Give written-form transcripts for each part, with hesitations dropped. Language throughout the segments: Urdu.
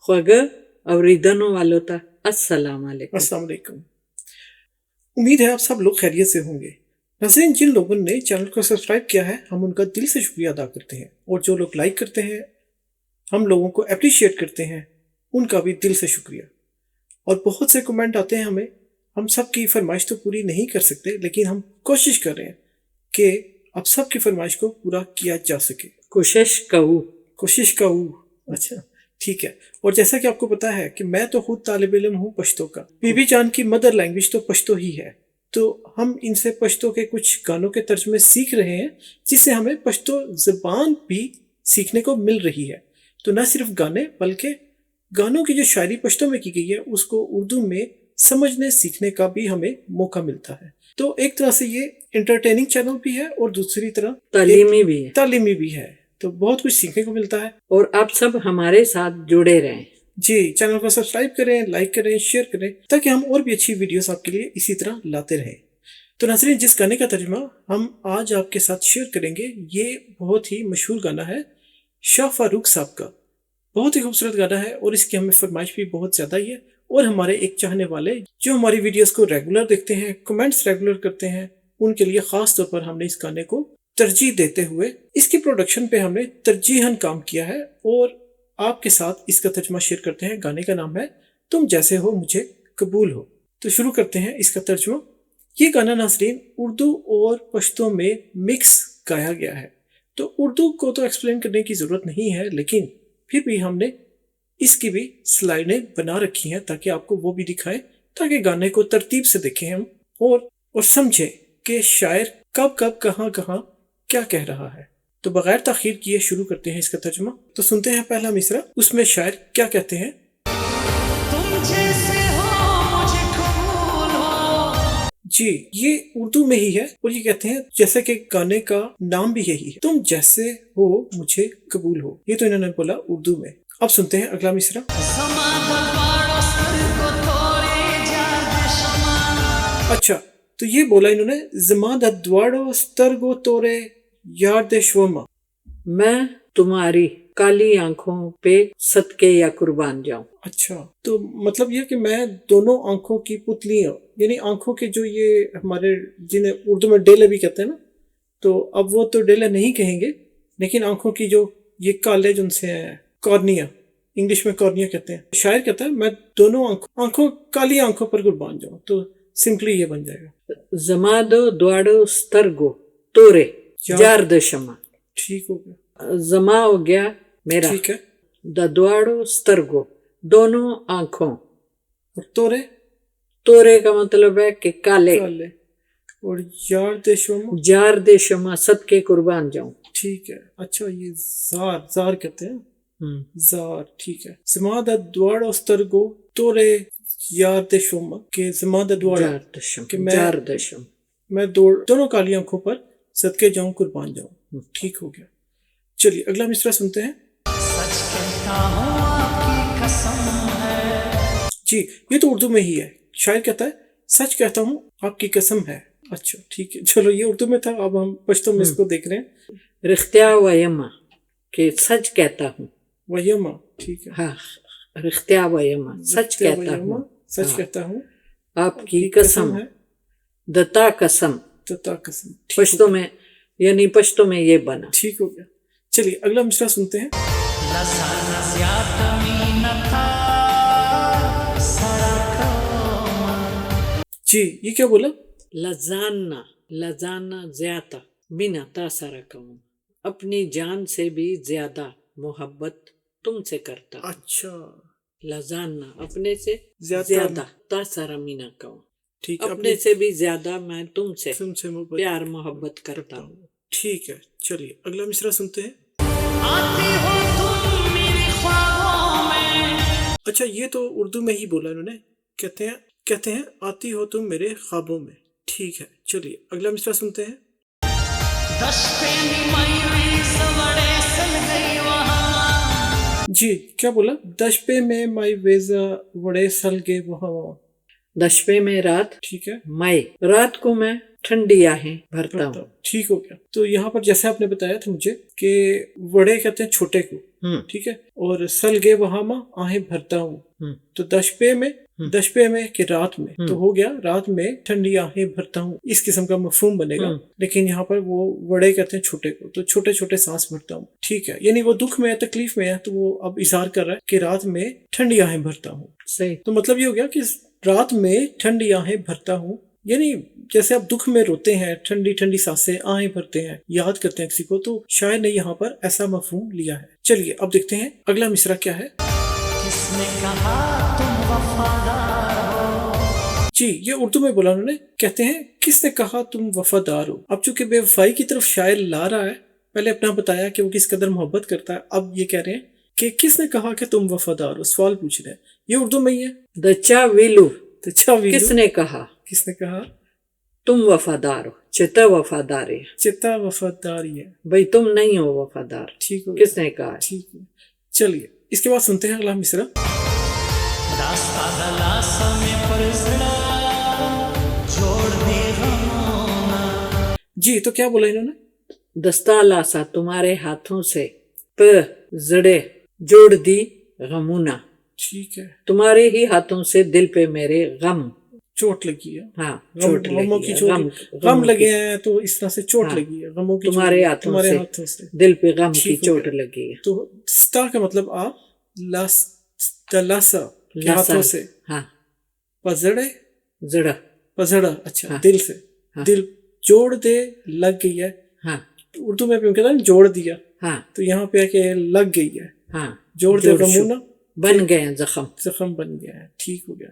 خوږه اوریدنو والو ته السلام علیکم. السلام علیکم. امید ہے آپ سب لوگ خیریت سے ہوں گے. ناظرین، جن لوگوں نے چینل کو سبسکرائب کیا ہے ہم ان کا دل سے شکریہ ادا کرتے ہیں، اور جو لوگ لائک کرتے ہیں، ہم لوگوں کو اپریشیٹ کرتے ہیں، ان کا بھی دل سے شکریہ. اور بہت سے کمنٹ آتے ہیں ہمیں. ہم سب کی فرمائش تو پوری نہیں کر سکتے، لیکن ہم کوشش کر رہے ہیں کہ آپ سب کی فرمائش کو پورا کیا جا سکے. کوشش کرو. اچھا ٹھیک ہے. اور جیسا کہ آپ کو پتا ہے کہ میں تو خود طالب علم ہوں پشتو کا. بی بی جان کی مدر لینگویج تو پشتو ہی ہے، تو ہم ان سے پشتو کے کچھ گانوں کے ترجمے سیکھ رہے ہیں، جس سے ہمیں پشتو زبان بھی سیکھنے کو مل رہی ہے. تو نہ صرف گانے بلکہ گانوں کی جو شاعری پشتو میں کی گئی ہے اس کو اردو میں سمجھنے سیکھنے کا بھی ہمیں موقع ملتا ہے. تو ایک طرح سے یہ انٹرٹیننگ چینل بھی ہے اور دوسری طرح تعلیمی بھی ہے. تو بہت کچھ سیکھنے کو ملتا ہے. اور آپ سب ہمارے ساتھ جڑے رہیں. جی، چینل کو سبسکرائب کریں، لائک کریں، شیئر کریں، تاکہ ہم اور بھی اچھی ویڈیوز آپ کے لیے اسی طرح لاتے رہیں. تو ناظرین، جس گانے کا ترجمہ ہم آج آپ کے ساتھ شیئر کریں گے یہ بہت ہی مشہور گانا ہے شاہ فاروق صاحب کا. بہت ہی خوبصورت گانا ہے اور اس کی ہمیں فرمائش بھی بہت زیادہ ہی ہے. اور ہمارے ایک چاہنے والے جو ہماری ویڈیوز کو ریگولر دیکھتے ہیں، کمنٹس ریگولر کرتے ہیں، ان کے لیے خاص طور پر ہم نے اس گانے کو ترجیح دیتے ہوئے اس کی پروڈکشن پہ ہم نے ترجیحاً کام کیا ہے اور آپ کے ساتھ اس کا ترجمہ شیئر کرتے ہیں. گانے کا نام ہے تم جیسے ہو مجھے قبول ہو. تو شروع کرتے ہیں اس کا ترجمہ. یہ گانا ناظرین اردو اور پشتو میں مکس گایا گیا ہے. تو اردو کو تو ایکسپلین کرنے کی ضرورت نہیں ہے، لیکن پھر بھی ہم نے اس کی بھی سلائڈیں بنا رکھی ہیں تاکہ آپ کو وہ بھی دکھائیں، تاکہ گانے کو ترتیب سے دیکھیں ہم اور سمجھیں کہ شاعر کب کہاں کیا کہہ رہا ہے. تو بغیر تاخیر کیے شروع کرتے ہیں اس کا ترجمہ. تو سنتے ہیں پہلا مصرع، اس میں شاعر کیا کہتے ہیں. تم جیسے ہو مجھے قبول ہو. جی، یہ اردو میں ہی ہے اور یہ کہتے ہیں جیسے کہ گانے کا نام بھی یہی ہے، تم جیسے ہو مجھے قبول ہو. یہ تو انہوں نے بولا اردو میں. اب سنتے ہیں اگلا مصرع. اچھا، تو یہ بولا انہوں نے زما دا دواڑو سترگو تورے یار دے شوما. میں تمہاری کالی آنکھوں پہ صدقے یا قربان جاؤں. اچھا، تو مطلب یہ کہ میں دونوں آنکھوں کی پتلیاں، یعنی آنکھوں کے جو یہ ہمارے جنہیں اردو میں ڈیلے بھی کہتے ہیں نا، تو اب وہ تو ڈیلے نہیں کہیں گے، لیکن آنکھوں کی جو یہ کالے جن سے ہیں، کارنیا، انگلش میں کارنیا کہتے ہیں. شاعر کہتا ہے میں دونوں آنکھوں کالی آنکھوں پر قربان جاؤں. تو سمپلی یہ بن جائے گا زمادو دوڑو سترگو تورے جار دشما. ٹھیک ہو گیا. زما ہو گیا میرا، ٹھیک ہے. دا دوڑو سترگو دونوں آنکھوں، اور تورے تورے کا مطلب ہے کہ کالے، اور یار دے شوما جار دے شما صدقے قربان جاؤں. ٹھیک ہے. اچھا، یہ زار کہتے ہیں، زار. ٹھیک ہے. زما دا دواڑو سترگو تورے یار دے شوما، کہ زما دا دواڑا کہ میں دونوں کالی آنکھوں پر صدقے جاؤں، قربان جاؤں. ٹھیک ہو گیا. چلیے اگلا مصرع سنتے ہیں. سچ کہتا ہوں آپ کی قسم ہے. جی، یہ تو اردو میں ہی ہے. شاعر کہتا ہے سچ کہتا ہوں آپ کی قسم ہے. اچھا ٹھیک ہے، چلو یہ اردو میں تھا، اب ہم پشتو میں اس کو دیکھ رہے ہیں. رختیا ویما کہ سچ کہتا ہوں. ویما. ٹھیک ہے. ہاں، رختیا ویما سچ کہتا ہوں، سچ کہتا ہوں آپ کی قسم ہے. دتا قسم پشتو میں، یعنی پشتو میں یہ بنا. ٹھیک ہو گیا. چلیے اگلا مصرع سنتے ہیں. جی، یہ کیا بولا. لزانا زیادہ بنا تاثر کہوں، اپنی جان سے بھی زیادہ محبت تم سے کرتا. اچھا، لزانا اپنے سے زیادہ، تاثر مینا کہوں ٹھیک، اپنے سے بھی زیادہ میں تم سے پیار محبت کرتا ہوں. ٹھیک ہے. چلیے اگلا مصرع سنتے ہیں. آتی ہو تم میرے خوابوں میں. اچھا، یہ تو اردو میں ہی بولا انہوں نے. کہتے ہیں آتی ہو تم میرے خوابوں میں. ٹھیک ہے. چلیے اگلا مصرع سنتے ہیں. جی، کیا بولا. دشپے میں مائی ویزا وڑے سلگے وہاں. دشپے میں رات، ٹھیک ہے. مائی رات کو میں ٹھنڈی آہیں بھرتا ہوں. ٹھیک ہو گیا. تو یہاں پر جیسے آپ نے بتایا تھا مجھے کہ وڑے کہتے ہیں چھوٹے کو، ٹھیک ہے. اور سلگے وہاں ماں آہیں بھرتا ہوں. تو دشپے میں کہ رات میں تو ہو گیا رات میں ٹھنڈی آہیں بھرتا ہوں، اس قسم کا مفہوم بنے گا. لیکن یہاں پر وہ وڑے کہتے ہیں چھوٹے کو، تو چھوٹے چھوٹے سانس بھرتا ہوں. ٹھیک ہے، یعنی وہ دکھ میں ہے، تکلیف میں ہے، تو وہ اب اظہار کر رہا ہے کہ رات میں ٹھنڈی آہیں بھرتا ہوں. صحیح. تو مطلب یہ ہو گیا کہ رات میں ٹھنڈی آہیں بھرتا ہوں، یعنی جیسے آپ دکھ میں روتے ہیں، ٹھنڈی ٹھنڈی سانسیں آہیں بھرتے ہیں، یاد کرتے ہیں کسی کو، تو شاعر نے یہاں پر ایسا مفہوم لیا ہے. چلیے اب دیکھتے ہیں اگلا مصرع کیا ہے. کس نے کہا تم وفادار ہو؟ جی یہ اردو میں بولا انہوں نے، کہتے ہیں کس نے کہا تم وفادار ہو. اب چونکہ بے وفائی کی طرف شاعر لا رہا ہے، پہلے اپنا بتایا کہ وہ کس قدر محبت کرتا ہے، اب یہ کہہ رہے ہیں کہ کس نے کہا کہ تم وفادار ہو، سوال پوچھ رہے ہیں. یہ اردو میں ہی ہے. دچا ویلو، اچھا ویلو، کس نے کہا کس نے کہا تم وفادار ہو؟ چتا وفادار ہے چتا وفاداری ہے. بھائی، تم نہیں ہو وفادار. ٹھیک ہو گیا. کس نے کہا ہے؟ ٹھیک ہے. چلیے اس کے بعد سنتے ہیں اگلا مصرع. راستہ دلاسا میں پرزڑا جوڑ دی غمونا. جی تو کیا بولا انہوں نے؟ دستہ لاسا تمہارے ہاتھوں سے، پ زڑے جوڑ دی غمونا، ٹھیک ہے، تمہارے ہی ہاتھوں سے دل پہ میرے غم. چوٹ لگی ہے. ہاں، چوٹ غموں لگی کی ہے، چوٹ، غم لگے ہیں تو اس طرح سے چوٹ لگی ہے. غموں کی تمہارے چوٹ ہاتھوں تمہارے سے ہاتھوں سے. دل پہ غم کی ٹھیک ہو چوٹ گیا. لگی ہے. تو ستا کا مطلب آپ لاسا کے ہاتھوں سے، ہاں، پزڑے زڑا، پزڑا، اچھا ہاں. دل سے، ہاں. دل جوڑ دے لگ گئی ہے. ہاں اردو میں بھی کہتا ہے جوڑ دیا، ہاں تو یہاں پہ ہے کہ لگ گئی ہے. ہاں، جوڑ دے غمونا، بن گئے ہیں زخم. زخم بن گیا ہے. ٹھیک ہو گیا.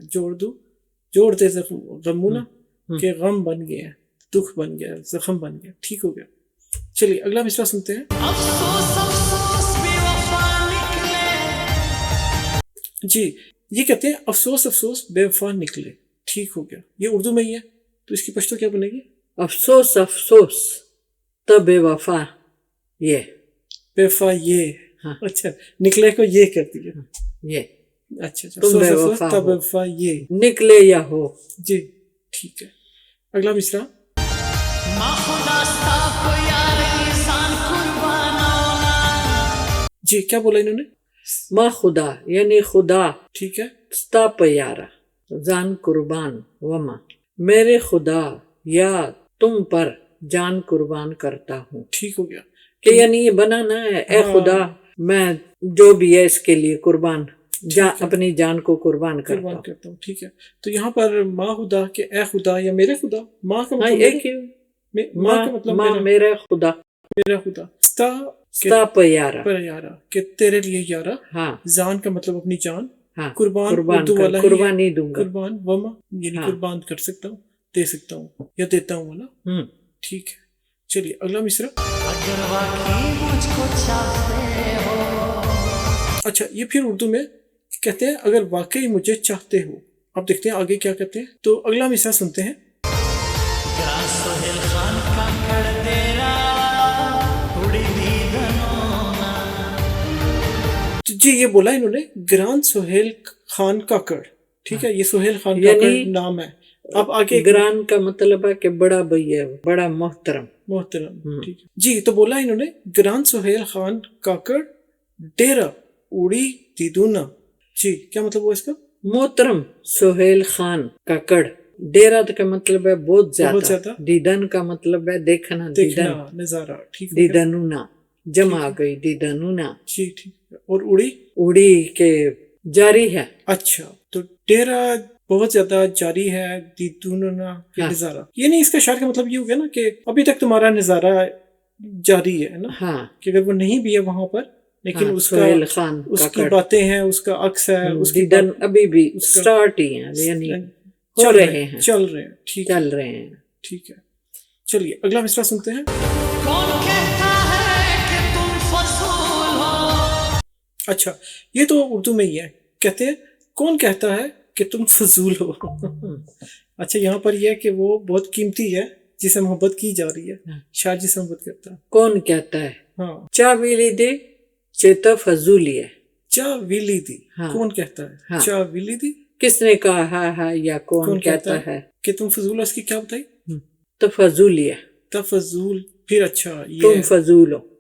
جوڑ دے غمونا کہ غم بن گیا ہے، دکھ بن گیا، زخم بن گیا. ٹھیک ہو گیا. چلیے اگلا مصرع سنتے ہیں. افسوس افسوس بے وفا نکلے. جی یہ کہتے ہیں افسوس افسوس بے وفا نکلے. ٹھیک ہو گیا. یہ اردو میں ہی ہے، تو اس کی پشتو کیا بنے گی؟ افسوس افسوس تب بے وفا یہ بے وفا یہ. ہاں. اچھا نکلے کو یہ کر دیا. یہ اچھا تم افسوس بے افسوس وفا تب بے ہو، وفا یہ. نکلے یا ہو. جی ٹھیک ہے. اگلا مصرع. ما خدا ستا کو یار انسان قربانونا. جی کیا بولا انہوں نے؟ ما خدا یعنی خدا، ٹھیک ہے. ستا پیارا جان قربان وما، میرے خدا یا تم پر جان قربان کرتا ہوں. ٹھیک ہو گیا. کہ یعنی یہ بنانا ہے، اے ہاں. خدا میں جو بھی ہے اس کے لیے قربان، اپنی جان کو قربان کرتا قربان ہوں. کرتا ہوں. ٹھیک ہے. تو یہاں پر ماں خدا کہ اے خدا یا میرے خدا، ماں کا ہاں مطلب ایک ہی، ماں کا مطلب ماں میرے خدا، میرا خدا. ستا ستا پیارا، پر یارا کہ تیرے لیے یارا. ہاں جان کا مطلب اپنی جان. ہاں، قربان اردو کر، والا ہی ہے. قربانی دوں گا. قربان وما یعنی ہاں. قربان کر سکتا ہوں، دے سکتا ہوں یا دیتا ہوں والا. ٹھیک ہے. چلیے اگلا مصرع. اگر واقعی مجھ کو چاہتے ہو. اچھا یہ پھر اردو میں کہتے ہیں اگر واقعی مجھے چاہتے ہو. اب دیکھتے ہیں آگے کیا کہتے ہیں. تو اگلا مصرع سنتے ہیں. گران سہیل خان کا کڑ دیرا اڑی دیدنونا. جی یہ بولا انہوں نے گران سہیل خان کاکڑ. ٹھیک ہے، یہ سہیل خان کاکڑ نام ہے. اب آگے گران کا مطلب ہے کہ بڑا بھائی ہے، بڑا محترم. ٹھیک ہے. جی تو بولا انہوں نے گران سہیل خان کاکڑ ڈیرا اڑی دیدونا. جی کیا مطلب ہوا اس کا؟ محترم سہیل خان کاکڑ. ڈیرا کا مطلب ہے بہت زیادہ، دیدن کا مطلب ہے دیکھنا، دیدن، نظارہ. ٹھیک ہے. دیدنونا جمع آ گئی، دیدنونا. جی ٹھیک ہے. اور اڑی اڑی کے جاری ہے. اچھا تو ڈیرا بہت زیادہ جاری ہے، دیدونا کے نظارہ. یعنی اس کا شعر کا مطلب یہ ہو گیا نا کہ ابھی تک تمہارا نظارہ جاری ہے نا. ہاں، کہ اگر وہ نہیں بھی ہے وہاں پر لیکن اس کا سہیل خان اس کی باتیں ہیں، اس کا عکس ہے، اس کی دیدن ابھی بھی سٹارٹ ہی ہیں، یعنی ہو رہے ہیں، چل رہے ہیں. ٹھیک چل رہے ہیں. ٹھیک ہے. چلیے اگلا مصرع سنتے ہیں. کون کہتا ہے کہ تم فضول ہو. اچھا یہ تو اردو میں ہی ہے. کہتے ہیں کون کہتا ہے کہ تم فضول ہو. اچھا یہاں پر یہ ہے کہ وہ بہت قیمتی ہے جسے محبت کی جا رہی ہے، شاید جسے محبت کرتا ہے. کون کہتا ہے؟ ہاں. چا ویلی دے چیتا فضولی ہے. چا ویلی دی. ہاں. کون کہتا ہے؟ ہاں. چا ویلی دی. کس نے کہا ہے یا کون کہتا ہے کہ تم فضول ہو. اس کی کیا بتائی؟ تو فضولی ہے. تفضول. پھر اچھا یہ تم فضول ہو.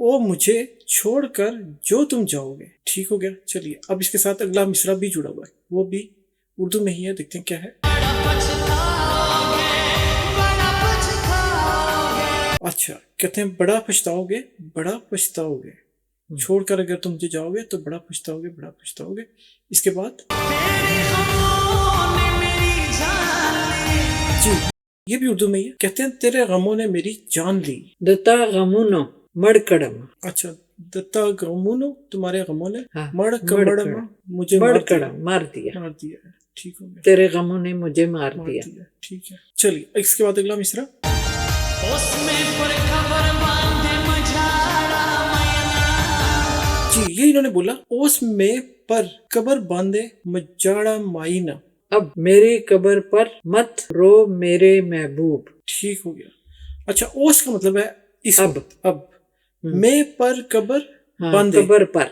او مجھے چھوڑ کر جو تم جاؤ گے. ٹھیک ہو گیا. چلیے اب اس کے ساتھ اگلا مصرع بھی جڑا ہوا ہے, وہ بھی اردو میں ہی ہے, دیکھتے ہیں کیا ہے. اچھا کہتے ہیں بڑا پچھتاؤ گے, بڑا پچھتاؤ گے, چھوڑ کر اگر تم مجھے جاؤ گے تو بڑا پچھتاؤ گے, بڑا پچھتاؤ گے. اس کے بعد جی یہ بھی اردو میں ہی ہے, کہتے ہیں تیرے غموں نے میری جان لی. دتا غمونو مڑکڑم. اچھا دتا غمونو تمہارے غموں نے, ہاں، مڑکڑم مجھے مار دیا. مڑکڑم مار دیا. مار دیا ہے. ٹھیک ہو گیا. تیرے غموں نے مجھے مار مار دیا. دیا. ٹھیک ہے. چلیے اس کے بعد اگلا مصرع. جی یہ انہوں نے بولا اوس میں پر قبر باندھے مجاڑا مائینہ. اب میری قبر پر مت رو میرے محبوب. ٹھیک ہو گیا. اچھا اوس کا مطلب ہے اس اب. وقت. اب میں پر قبر ہاں، باندھے, قبر پر.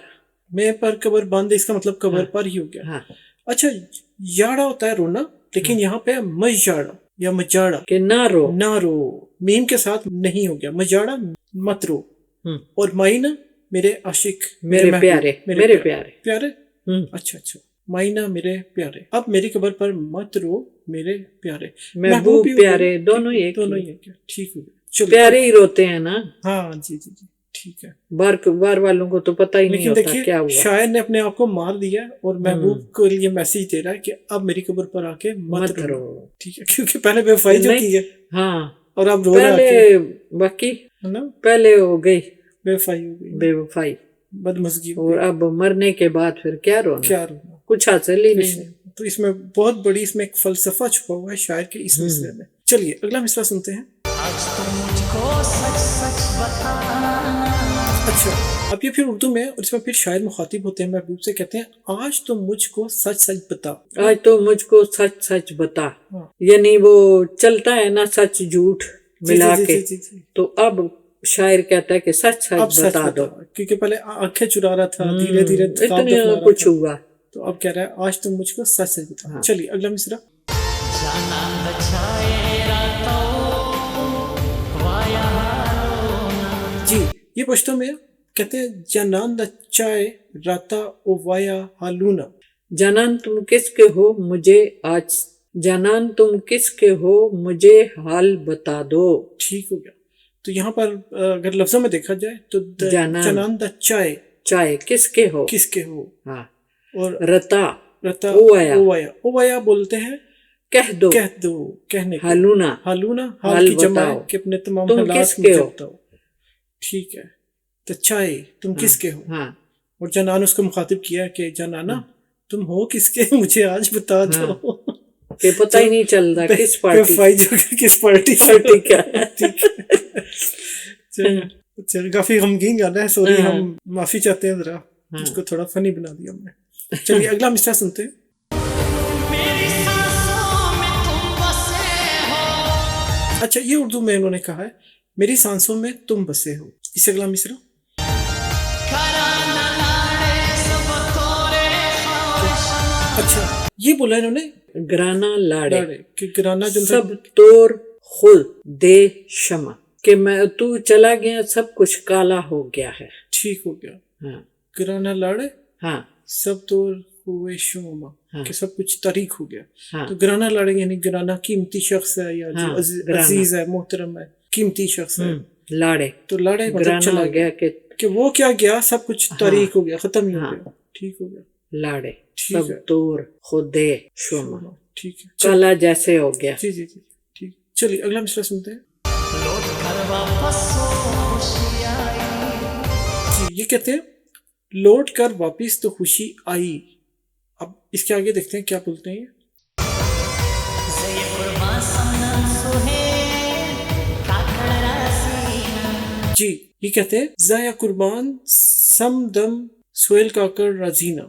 میں پر قبر باندھے, اس کا مطلب قبر پر ہی ہو گیا. ہاں اچھا یاڑا ہوتا ہے رونا, لیکن یہاں پہ مجاڑا یا مجاڑا کہ نہ رو. نہ رو, میم کے ساتھ نہیں ہو گیا. مجاڑا مت رو, اور مائینہ میرے عاشق, میرے محبوب, پیارے, میرے پیارے. پیارے. اچھا اچھا مائینہ میرے پیارے. اب میری قبر پر مت رو میرے پیارے. محبوب بھی ہو گیا. پیارے دونوں ہی ایک دونوں ہی. ہی ہے کیا. ٹھیک ہو گیا. چلو پیارے ہی روتے ہیں نا. ہاں جی جی جی ٹھیک ہے. بار والوں کو تو پتہ ہی نہیں لیکن ہوتا دیکھیے کیا ہوا. شاعر نے اپنے آپ کو مار دیا اور محبوب کو یہ میسج دے رہا ہے کہ اب میری قبر پر آ کے مت رو. ٹھیک ہے, کیونکہ پہلے بے وفائی جو کی ہے ہاں, اور اب رو رہا پہلے باقی ہے نا, پہلے ہو گئی بے وفائی ہو گئی, بے وفائی, بدمزگی ہو اور اب مرنے کے بعد پھر کیا رونا, کیا رونا. کچھ حاصل ہی نہیں. تو اس میں بہت بڑی اس میں ایک فلسفہ چھپا ہوا ہے شاعر کے اس مصرع میں. چلیے اگلا مصرع سنتے ہیں. اچھا اب یہ پھر اردو میں, اور اس میں پھر شاعر مخاطب ہوتے ہیں محبوب سے, کہتے ہیں آج تو مجھ کو سچ سچ بتا. آج تو مجھ کو سچ سچ بتا. یعنی وہ چلتا ہے نا سچ جھوٹ ملا کے, تو اب شاعر کہتا ہے کہ سچ سچ بتا دو, کیونکہ پہلے آنکھیں چرا رہا تھا, دھیرے دھیرے اتنے کچھ ہوا, تو اب کہہ رہا ہے آج تم مجھ کو سچ سچ بتا. چلیے اگلا مصرع. جی یہ پشتو میں کہتے ہیں جانان دا چائے راتا او وایا ہالونا. جانان تم کس کے ہو مجھے آج, جانان تم کس کے ہو مجھے حال بتا دو. ٹھیک ہو گیا. تو یہاں پر اگر لفظوں میں دیکھا جائے تو جانان دا چائے, چائے کس کے ہو, کس کے ہو, ہاں, اور رتا رتا اووایا, اووایا بولتے ہیں کہہ دو, کہہ دو, کہنے کو. ہالونا, ہالونا حال کی جمع ہے کہ اپنے تمام حالات مجھے بتاؤ. ٹھیک ہے. تو چائے تم کس کے ہو, ہاں, اور جنان اس کو مخاطب کیا کہ جنانا تم ہو کس کے مجھے آج بتا دو. کہ پتہ ہی نہیں چل رہا کس پارٹی, کس پارٹی کا. کافی غمگین گانا ہے, سوری ہم معافی چاہتے ہیں, ذرا اس کو تھوڑا فنی بنا دیا ہم نے. چلیے اگلا مصرع سنتے ہیں. اچھا یہ اردو میں انہوں نے کہا ہے میری سانسوں میں تم بسے ہو. اس اگلا مصرع. اچھا یہ بولا انہوں نے گرانا لاڑے, کہ گرانا جو سب طور خود دے شمع, کہ میں تو چلا گیا سب کچھ کالا ہو گیا ہے. ٹھیک ہو گیا. ہاں, گرانا لاڑے, ہاں, سب طور ہوئے شوما, کہ سب کچھ تاریک ہو گیا. ہاں, تو گرانا لاڑے یعنی گرانا قیمتی شخص ہے, یا جو عزیز ہے, محترم ہے, قیمتی شخص ہے. لاڑے, تو لاڑے مطلب چلا گیا کہ وہ کیا گیا, سب کچھ تاریک ہو گیا, ختم ہی ہو گیا. ٹھیک ہو گیا. لاڑے سب طور خود شوما, ٹھیک ہے, کالا جیسے ہو گیا. جی جی جی ٹھیک. چلیے اگلا مصرع سنتے ہیں. جی یہ کہتے ہیں لوٹ کر واپس تو خوشی آئی. اب اس کے آگے دیکھتے ہیں کیا بولتے ہیں. جی یہ کہتے ہیں ضیا قربان سم دم سہیل کاکڑ رازینہ.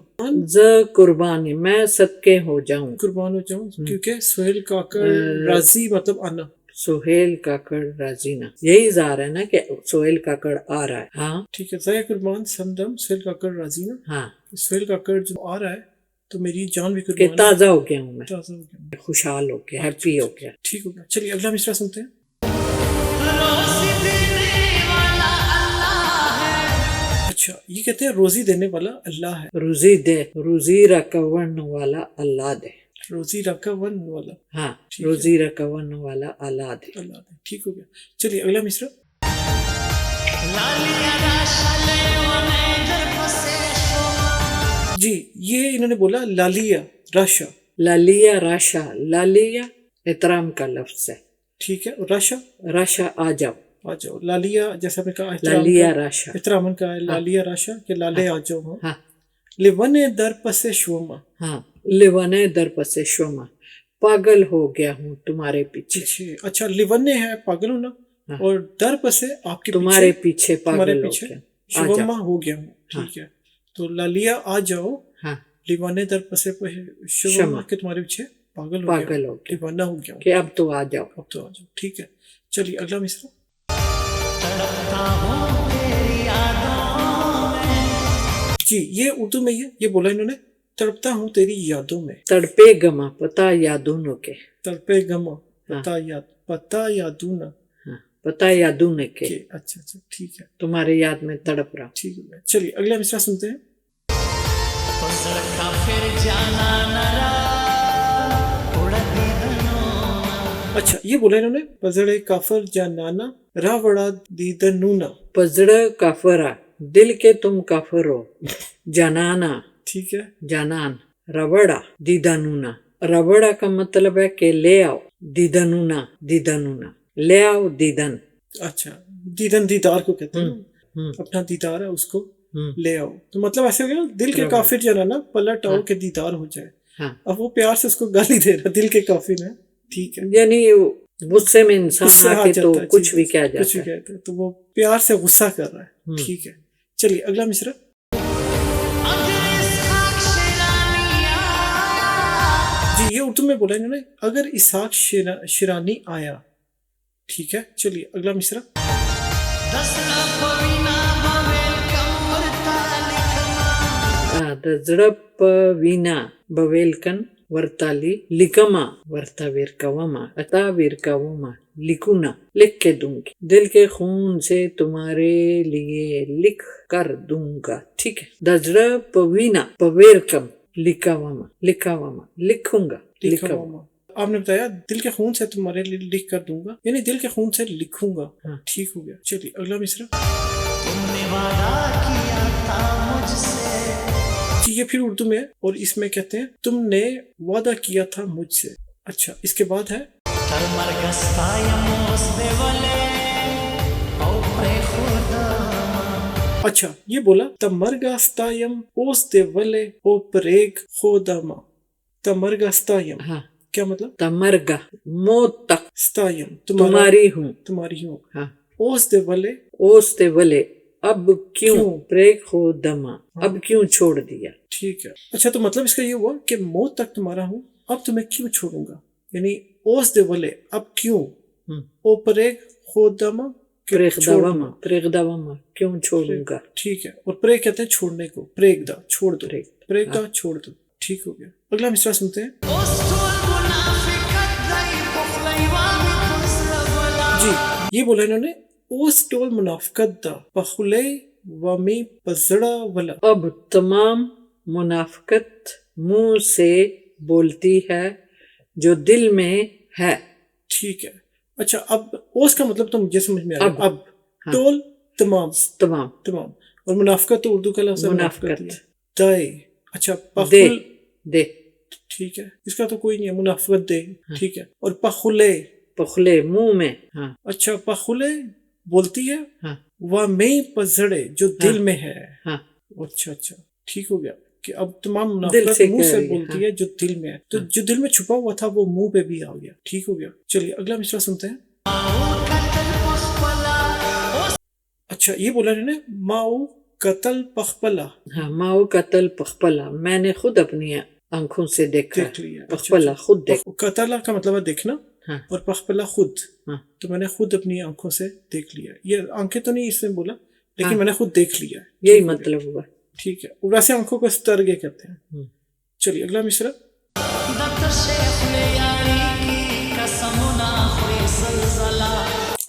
ز قربانی میں صدقے ہو جاؤں, قربان ہو جاؤں, کیونکہ سہیل کاکڑ راضی مطلب آنا. سہیل کاکڑ رازینہ, یہی ظاہر ہے نا کہ سہیل کاکڑ آ رہا ہے. ہاں ٹھیک ہے. ضیا قربان سم دم سہیل کاکڑ رازینہ. ہاں, سہیل کاکڑ جو آ رہا ہے تو میری جان بھی کہ قربان, تازہ ہو گیا ہوں میں, تازہ ہو گیا, خوشحال ہو گیا, ہیپی ہو گیا. ٹھیک ہو گیا. چلیے اگلا مصرع سنتے ہیں. اچھا یہ کہتے ہیں روزی دینے والا اللہ ہے. روزی دے، روزی رکون والا اللہ دے. روزی رکون والا ہاں ٹھیک ہے. روزی رکون والا اللہ دے. اللہ دے. ٹھیک ہو گیا. چلیے اگلا مصرع. جی یہ انہوں نے بولا لالیا راشا. لالیا راشا. لالیا احترام کا لفظ ہے. ٹھیک ہے. اور راشا راشا آ جاؤ. آ جاؤ. لالیا جیسے ہم نے کہا لالیا راشا. احترام کا ہے. لالیا راشا کہ لالے آ جاؤ. ہاں لیون در پس شوما. ہاں لیوانے در پس شوما. پاگل ہو گیا ہوں تمہارے پیچھے. اچھا لیون ہے پاگل ہونا اور در پس آپ کے تمہارے پیچھے تمہارے پاگل ہو پیچھے گیا. شوما ہو گیا ہوں. ٹھیک ہے. تو لالیا آ جاؤ. ہاں لیوانے در پس شوما کہ تمہارے پیچھے پاگل ہو پاگل گیا. ہو گیا لیوانا ہو گیا ہوں کہ اب تو آ جاؤ. اب تو آ جاؤ. ٹھیک ہے. چلیے اگلا مصرع. جی یہ اردو میں یہ بولا انہوں نے تڑپتا ہوں تیری یادوں میں. تڑپے گما پتا یادوں کے. تڑپے گما پتا یادوں ہاں پتا یادوں کے. اچھا اچھا ٹھیک ہے. تمہارے یاد میں تڑپ رہا. ٹھیک ہے. چلیے اگلا مصرع سنتے ہیں. اچھا یہ بولا انہوں نے پزڑے کافر جانانا راوڑا دیدنونا. پزڑ کافرا دل کے تم کافر ہو. جانانا ٹھیک ہے. جانان. روڑا دیدانونا. روڑا کا مطلب ہے کہ لے آؤ. دیدنونا دیدنونا لے آؤ دیدن. اچھا دیدن دیدار کو کہتے ہیں. اپنا دیدار ہے اس کو لے آؤ. تو مطلب ایسے ہو گیا دل کے کافر جانانا پلٹ آؤ کہ دیدار ہو جائے. اب وہ پیار سے اس کو گالی دے رہا دل کے کافر ہے. ٹھیک ہے. یعنی غصے میں انسان آ کے تو کچھ بھی کہہ جاتا ہے. تو وہ پیار سے غصہ کر رہا ہے. ٹھیک ہے. چلیے اگلا مصرع. جی یہ اردو میں بولا انہوں نے اگر اسحاق شیرانی آیا. ٹھیک ہے. چلیے اگلا مصرع. دزڑپ وینا بویلکن ورتالی لکما ورتا ویرکوما اتا ویرکوما لکونا لکھ کے دوں گی. دل کے خون سے تمہارے لیے لکھ کر دوں گا. ٹھیک ہے. دزڑپ وینا بویلکم لکاواما لکھاواما لکھوں گا. لکھاواما آپ نے بتایا دل کے خون سے تمہارے لیے لکھ کر دوں گا یعنی دل کے خون سے لکھوں گا. ٹھیک ہو گیا. چلیے اگلا مصرع. جی یہ پھر اردو میں اور اس میں کہتے ہیں تم نے وعدہ کیا تھا مجھ سے. اچھا اس کے بعد ہے اچھا یہ بولا تمرگاستایم اوس دے ولے او پریگ خوداما. تمرگاستایم کیا مطلب؟ تمرگا موت تک. ستایم تمہاری ہوں. تمہاری ہوں. ہاں. اوس دے ولے اوس دے ولے اب کیوں پریگ خوداما اب کیوں چھوڑ دیا. ٹھیک ہے. اچھا تو مطلب اس کا یہ ہوا کہ موت تک تمہارا ہوں اب تمہیں کیوں چھوڑوں گا یعنی اوس دے ولے اب کیوں او پریگ خوداما پریغداواما کیوں چھوڑوں گا. ٹھیک ہے. اور پریگ کہتے ہیں چھوڑنے کو. پریگدا چھوڑ دو. پریگدا چھوڑ دو. ٹھیک ہو گیا. اگلا مصرع سنتے ہیں. جی یہ بولا انہوں نے اوس ٹول منافقت دا پخلے ومی پزڑا ولا. اب تمام منافقت منہ سے بولتی ہے جو دل میں ہے. ٹھیک ہے. اچھا اب اوس کا مطلب تو مجھے سمجھ میں آ رہا. اب ٹول تمام تمام تمام اور منافقت تو اردو کا لفظ ہے منافقت. دائے. اچھا دے دے. ٹھیک ہے. اس کا تو کوئی نہیں ہے منافقت دے. ٹھیک ہے. اور پخلے پخلے منہ میں. ہاں. اچھا پخلے بولتی ہے وَمَي پزڑے جو دل میں ہے. ہاں. اچھا اچھا ٹھیک ہو گیا کہ اب تمام منافقت منہ سے بولتی ہے جو دل میں ہے. تو جو دل میں چھپا ہوا تھا وہ منہ پہ بھی آ گیا. ٹھیک ہو گیا. چلیے اگلا مصرع سنتے ہیں. اچھا یہ بولا انہوں نے ماؤ قتل پخپلا. ہاں ماؤ قتل پخپلا میں نے خود اپنی آنکھوں سے دیکھ لیا. پخپلا خود دیکھ. قتل کا مطلب ہے دیکھنا اور پخپلا خود. تو میں نے خود اپنی آنکھوں سے دیکھ لیا. یہ آنکھیں تو نہیں اس نے بولا لیکن میں نے خود دیکھ لیا. یہی مطلب ہوا. ٹھیک ہے. ویسے آنکھوں کو سترگے کہتے ہیں. چلیے اگلا مصرع.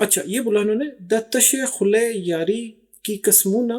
اچھا یہ بولا انہوں نے دتش خلے یاری کی قسمونا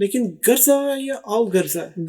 لیکن گرزا یا آؤ گرزا ہے؟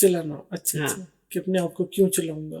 چلانا. اچھا ہاں. اچھا کہ اپنے آپ کو کیوں چلاؤں گا.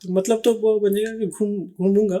تو مطلب تو وہ بنے گا کہ گھوموں گا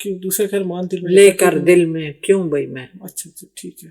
کہ دوسرے کا ارمان دل میں لے کر دل میں کیوں بھائی میں. اچھا اچھا ٹھیک ہے.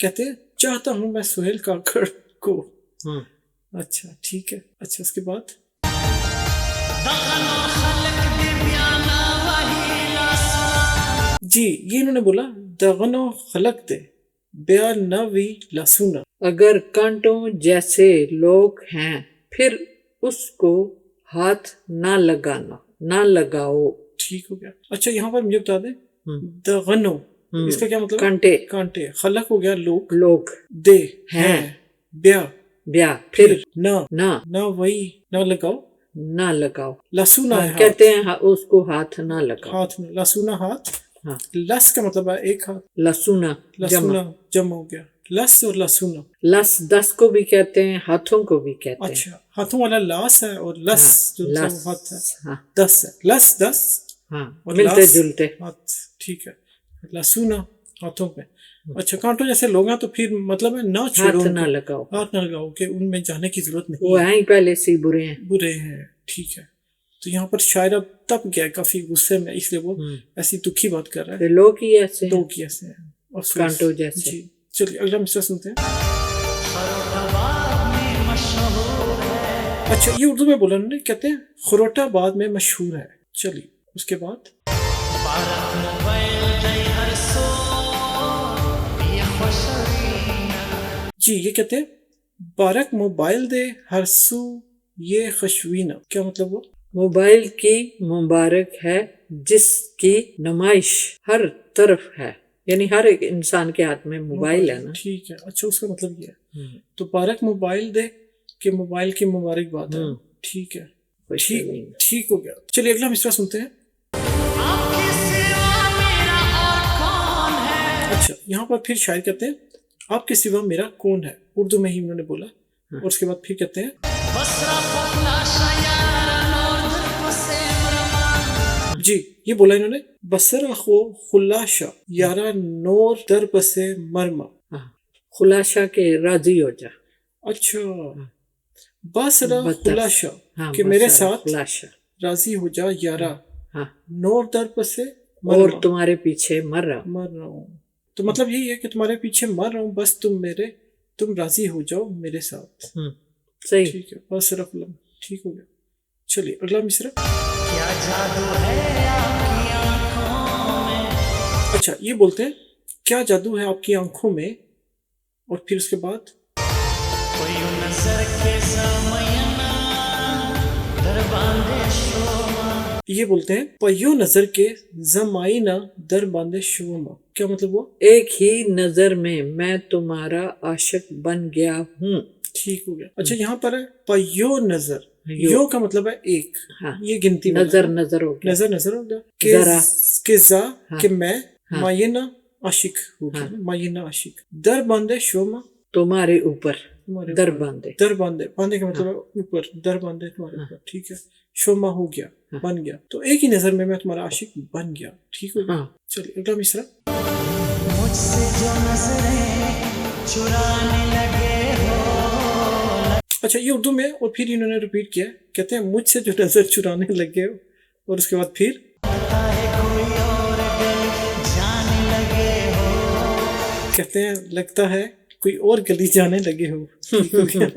کہتے ہیں چاہتا ہوں میں سہیل کاکڑ کو. ہاں اچھا ٹھیک ہے. اچھا اس کے بعد دغن خلق دے بیانا وہی لاسا جی یہ انہوں نے بولا دغن و خلق دے بیا نوی لاسونا. اگر کانٹوں جیسے لوگ ہیں پھر اس کو ہاتھ نہ لگانا نہ لگاؤ. ٹھیک ہو گیا. اچھا یہاں پر مجھے بتا دیں دغنو اس کا کیا مطلب ہے؟ کانٹے کانٹے. خلق ہو گیا لوگ, لوگ دے ہیں, ہیں, بیا بیا پھر نہ نہ نہ وہی نہ لگاؤ. نہ لگاؤ. لسونا ہاں، ہے ہاتھ. کہتے ہیں اس کو ہاتھ نہ لگاؤ. ہاتھ میں لسونا ہاتھ. ہاں لس کا مطلب ہے ایک ہاتھ. لسونا جمع. لسونا جمع ہو گیا. لس اور لسونا. لس دس کو بھی کہتے ہیں, ہاتھوں کو بھی کہتے ہیں. اچھا ہاتھوں والا لاس ہے اور لس جو لس ہاتھ ہے ہاں 10 ہے. لس 10 ہاں اور ملتے لاس جلتے. ہاتھ. ٹھیک ہے. لسونا ہاتھوں پہ. اچھا کانٹوں جیسے لوگ ہیں تو پھر مطلب ہے نہ چھوڑو ہاتھ ان نہ کو. لگاؤ. ہاتھ نہ لگاؤ کہ ان میں جانے کی ضرورت نہیں وہ ہیں ہی پہلے سے ہی برے ہیں. برے ہیں. ٹھیک ہے. تو یہاں پر شاعر اب تب گیا کافی غصے میں, اس لیے وہ ایسی دکھی بات کر رہا ہے. پھر لوگ ہی ایسے ہیں. لوگ ایسے ہیں. افسوس. کانٹوں جیسے. جی چلیے اگلا مصرع سنتے ہیں. خروٹاباد میں مشہور ہے اچھا یہ اردو میں بولا انہوں نے, کہتے ہیں خروٹ آباد میں مشہور ہے. چلیے اس کے بعد بارک موبائل دے ہر سو یہ خوشوینا جی یہ کہتے ہیں بارک موبائل دے ہر سو یہ خشوینہ. کیا مطلب وہ؟ موبائل کی مبارک ہے جس کی نمائش ہر طرف ہے, یعنی ہر ایک انسان کے ہاتھ میں موبائل ہے نا. ٹھیک ہے. اچھا اس کا مطلب یہ ہے. تو بارک موبائل دے کہ موبائل کی مبارکباد ہے. ٹھیک ہے. ٹھیک ہو گیا. چلیے اگلا مصرع سنتے ہیں. آپ کے سوا میرا اور کون ہے اچھا یہاں پر پھر شاعر کہتے ہیں آپ کے سوا میرا کون ہے. اردو میں ہی انہوں نے بولا اور اس کے بعد پھر کہتے ہیں بسرا پتلا شیار نور در پسے مرمان جی یہ بولا انہوں نے بسر خو خلاشا یارا نور در پسے مرما. ہاں خلاشا کے راضی ہو جا. اچھا بسرا خلاشا ہاں کہ میرے ساتھ خلاشا راضی ہو جا یارا ہاں نور در پسے اور مرما. تمہارے پیچھے مر رہا. مر رہا ہوں. تو مطلب یہی ہے کہ تمہارے پیچھے مر رہا ہوں, بس تم راضی ہو جاؤ میرے ساتھ. صحیح. ٹھیک ہے. بس رف لم. ٹھیک ہو گیا. چلیے اگلا مصرع. کیا جادو ہے آپ کی آنکھوں میں اچھا یہ بولتے ہیں کیا جادو ہے آپ کی آنکھوں میں, اور پھر اس کے بعد کوئی نظر کے زمینا در باندے شوما یہ بولتے ہیں پیو نظر کے زمائنہ در باندے شوما. کیا مطلب وہ؟ ایک ہی نظر میں تمہارا عاشق بن گیا ہوں. ٹھیک ہو گیا. اچھا یہاں پر ہے پیو نظر. یو کا مطلب ہے ایک. ہاں یہ گنتی والا. نظر ہو گیا. نظر ہو گیا. ذرا. کہ زا کہ میں مائنہ عاشق ہو گیا. مائنہ عاشق. در باندے شوما تمہارے اوپر. تمہارے در اوپر. باندھے. در باندھے. باندھے کا مطلب ہے اوپر. در باندھے تمہارے اوپر. ٹھیک ہے. شوما ہو گیا, بن گیا. تو ایک ہی نظر میں تمہارا عاشق بن گیا. ٹھیک ہو گیا. چلیے اگلا مصرع. مجھ سے جو نظریں چرانے لگے ہو اچھا یہ اردو میں اور پھر انہوں نے ریپیٹ کیا. کہتے ہیں مجھ سے جو نظر چرانے لگے ہو, اور اس کے بعد پھر پتا ہے کوئی اور گلی جانے لگے ہو کہتے ہیں لگتا ہے کوئی اور گلی جانے لگے ہو. ٹھیک ہو گیا.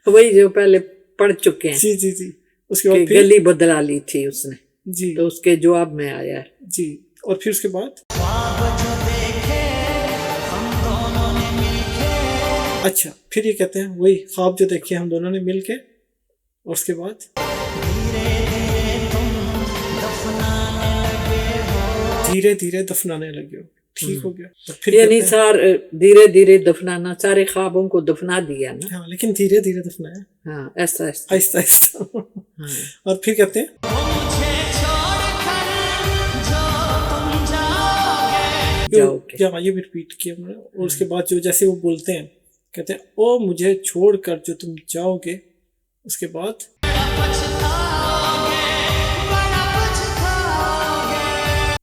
وہی جو پہلے پڑھ چکے ہیں. جی جی جی. اس کے بعد کہ پھر گلی بدلا لی تھی اس نے, جی تو اس کے جواب میں آیا ہے. جی. اور پھر اس کے بعد خواب جو دیکھے ہم دونوں نے مل کے اچھا پھر یہ کہتے ہیں وہی خواب جو دیکھے ہم دونوں نے مل کے, اور اس کے بعد دھیرے دھیرے تم دفنانے لگے ہو دھیرے دھیرے دفنانے لگے ہو. ٹھیک ہو گیا. اور پھر یعنی کہتے ہیں دھیرے دھیرے دفنانا, سارے خوابوں کو دفنا دیا نا. ہاں لیکن دھیرے دھیرے دفنایا. ہاں ایسا ایسا. آہستہ آہستہ. اور پھر کہتے ہیں وہ مجھے چھوڑ کر جو تم جاؤ گے جاؤ گے. کیا یہ بھی ریپیٹ کیا انہوں نے. اور اس کے بعد جو جیسے وہ بولتے ہیں کہتے ہیں او مجھے چھوڑ کر جو تم جاؤ گے, اس کے بعد